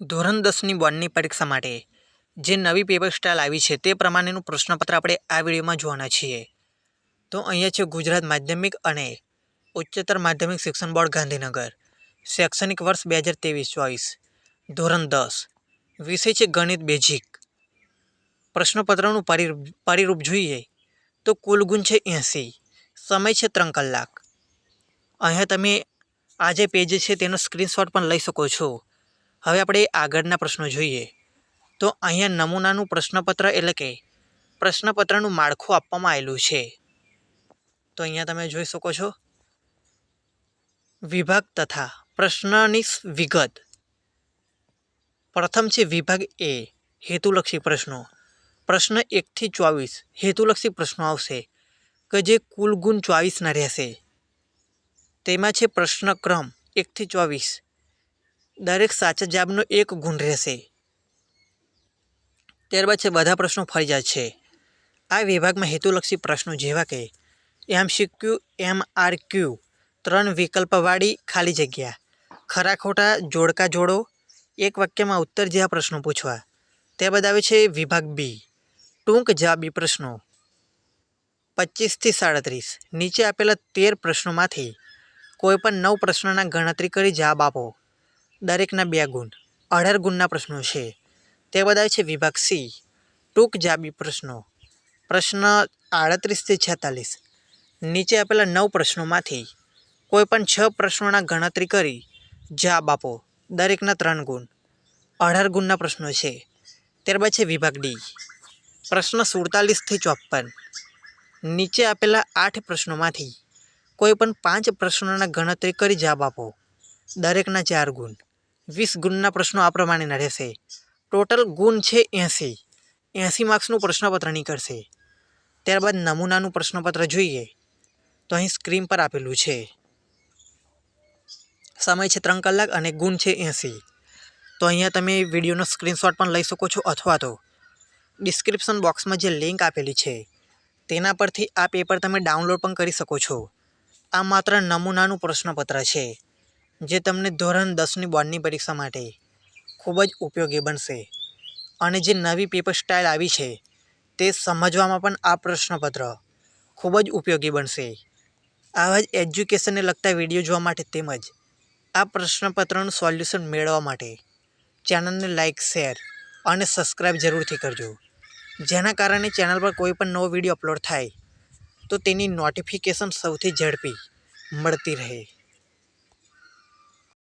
ધોરણ 10ની બોર્ડની પરીક્ષા માટે જે નવી પેપર સ્ટાઇલ આવી છે તે પ્રમાણેનું પ્રશ્નપત્ર આપણે આ વિડીયોમાં જોવાના છીએ. તો અહીંયા છે ગુજરાત માધ્યમિક અને ઉચ્ચતર માધ્યમિક શિક્ષણ બોર્ડ ગાંધીનગર, શૈક્ષણિક વર્ષ 2023-24, ધોરણ 10, વિષય છે ગણિત બેઝિક. પ્રશ્નપત્રનું પરિરૂપ જોઈએ તો કુલ ગુણ છે 80, સમય છે 3 કલાક. અહીંયા તમે આ જે પેજ છે તેનો સ્ક્રીનશોટ પણ લઈ શકો છો. હવે આપણે આગળના પ્રશ્નો જોઈએ તો અહીંયા નમૂનાનું પ્રશ્નપત્ર એટલે કે પ્રશ્નપત્રનું માળખું આપવામાં આવેલું છે. તો અહીંયા તમે જોઈ શકો છો વિભાગ તથા પ્રશ્નની વિગત. પ્રથમ છે વિભાગ એ, હેતુલક્ષી પ્રશ્નો. પ્રશ્ન 1 થી 24 હેતુલક્ષી પ્રશ્નો આવશે કે જે કુલ ગુણ 24ના રહેશે. તેમાં છે પ્રશ્ન ક્રમ 1 થી 24, દરેક સાચા જવાબનો 1 ગુણ રહેશે. ત્યારબાદ છે બધા પ્રશ્નો ફરજિયાત છે. આ વિભાગમાં હેતુલક્ષી પ્રશ્નો જેવા કે MCQ, MRQ, 3 વિકલ્પવાળી ખાલી જગ્યા, ખરા ખોટા જોડકા જોડો, એક વાક્યમાં ઉત્તર જેવા પ્રશ્નો પૂછવા. ત્યારબાદ આવે છે વિભાગ બી, ટૂંક જવાબી પ્રશ્નો. 25 થી 37 નીચે આપેલા 13 પ્રશ્નોમાંથી કોઈપણ 9 પ્રશ્નોના ગણતરી કરી જવાબ આપો. દરેકના 2 ગુણ, 18 ગુણના પ્રશ્નો છે. ત્યારબાદ આવે છે વિભાગ સી, ટૂંક જવાબી પ્રશ્નો. પ્રશ્ન 38 થી 46 નીચે આપેલા 9 પ્રશ્નોમાંથી કોઈપણ 6 પ્રશ્નોના ગણતરી કરી જવાબ આપો. દરેકના 3 ગુણ, 18 ગુણના પ્રશ્નો છે. ત્યારબાદ છે વિભાગ ડી, પ્રશ્ન 47 થી 54 નીચે આપેલા 8 પ્રશ્નોમાંથી કોઈપણ 5 પ્રશ્નોના ગણતરી કરી જવાબ આપો. દરેકના 4 ગુણ, 20 ગુણના પ્રશ્નો આ પ્રમાણેના રહેશે. ટોટલ ગુણ છે 80 માર્ક્સનું પ્રશ્નપત્ર નીકળશે. ત્યારબાદ નમૂનાનું પ્રશ્નપત્ર જોઈએ તો અહીં સ્ક્રીન પર આપેલું છે. સમય છે 3 કલાક અને ગુણ છે 80. તો અહીંયા તમે વિડીયોનો સ્ક્રીનશોટ પણ લઈ શકો છો અથવા તો ડિસ્ક્રિપ્શન બોક્સમાં જે લિંક આપેલી છે તેના પરથી આ પેપર તમે ડાઉનલોડ પણ કરી શકો છો. આ માત્ર નમૂનાનું પ્રશ્નપત્ર છે જે તમને ધોરણ 10ની બોર્ડની પરીક્ષા માટે ખૂબ જ ઉપયોગી બનશે. અને જે નવી પેપર સ્ટાઇલ આવી છે તે સમજવામાં પણ આ પ્રશ્નપત્ર ખૂબ જ ઉપયોગી બનશે. આવા જ એજ્યુકેશનને લગતા વિડીયો જોવા માટે તેમજ આ પ્રશ્નપત્રનું સોલ્યુશન મેળવવા માટે ચેનલને લાઇક, શેર અને સબસ્ક્રાઈબ જરૂરથી કરજો. જેના કારણે ચેનલ પર કોઈ પણ નવો વિડીયો અપલોડ થાય તો તેની નોટિફિકેશન સૌથી ઝડપી મળતી રહે.